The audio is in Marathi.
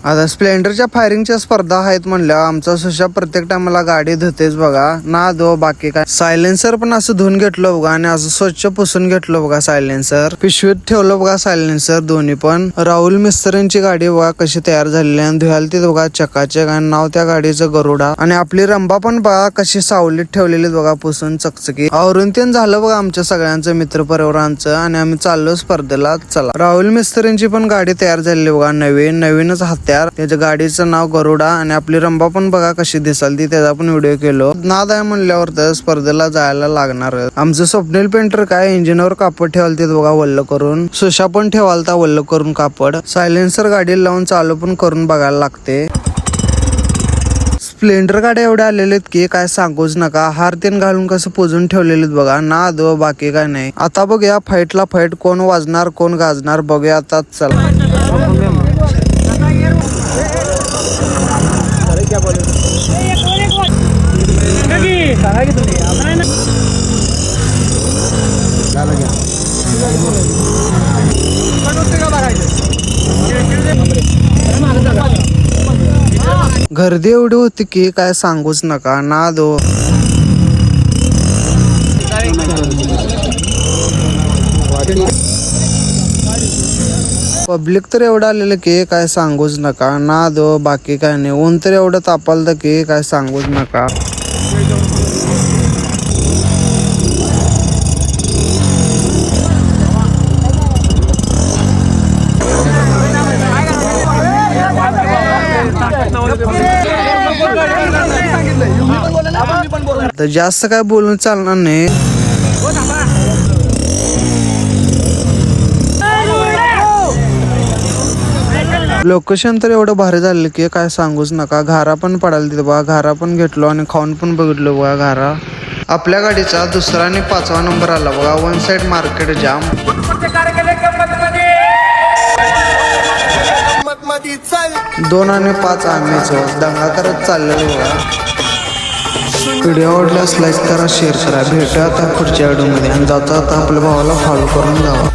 आता स्प्लेंडरच्या फायरिंगच्या स्पर्धा आहेत म्हणल्या आमचा सुशा प्रत्येक टायमाला गाडी धुतेच बघा ना दो बाकी काय. सायलेन्सर पण असं धुवून घेतलं बघा आणि असं स्वच्छ पुसून घेतलं बघा. सायलेन्सर पिशवीत ठेवलं बघा. सायलेन्सर दोन्ही पण. राहुल मिस्त्रींची गाडी बघा कशी तयार झालेली आणि धुयाल ती बघा चकाचक आणि नाव त्या गाडीचं गरुडा. आणि आपली रंबा पण बघा कशी सावलीत ठेवलेली बघा पुसून चकचकी. आवरून ते झालं बघा आमच्या सगळ्यांचं मित्र परिवारांचं आणि आम्ही चाललो स्पर्धेला. चला राहुल मिस्त्रींची पण गाडी तयार झालेली बघा. नवीनच हत्यार. त्याच्या गाडीचं नाव गरुडा आणि आपली रंबा पण बघा कशी दिसाल ती. त्याचा पण व्हिडिओ केलो. नाद आहे म्हणल्यावर तर स्पर्धेला जायला लागणार. आमचं स्वप्नील पेंटर काय इंजिनवर कापड ठेवाल ते बघा वल्ल करून. सुशा पण ठेवालता वल्ल करून कापड. सायलेन्सर गाडी लावून चालू पण करून बघायला लागते. स्प्लेंडर गाड्या एवढ्या आलेले आहेत की काय सांगूच नका. हार तेन घालून कसं पोजून ठेवलेले बघा. ना दो बाकी काय नाही. आता बघूया फाईटला फाईट कोण वाजणार कोण गाजणार बघूया आता. चला गर्दी एवढी होती की काय सांगूच नका. ना दो पब्लिक तर एवढं आलेलं की काय सांगूच नका. ना दो बाकी काय नाही. ऊन तर एवढं तापलतं की काय सांगूच नका. तर जास्त काय बोलून चालणार नाही. लोकेशन तर एवढं भारी झालं की काय सांगूच नका. घारा पण पडाल तिथे बघा. घारा पण घेतलो आणि खाऊन पण बघितलो बघा घारा. आपल्या गाडीचा दुसरा आणि 5वा नंबर आला बघा. वन साइड मार्केट जाम. 2 आणि 5 आम्हीच दंगा करत चाललेलो बघा. व्हिडिओ आवडल्यास लाईक करा शेअर करा. भेटूया आता पुढच्या व्हिडिओ मध्ये आणि जाता आता आपल्या भावाला फॉलो करून जावा.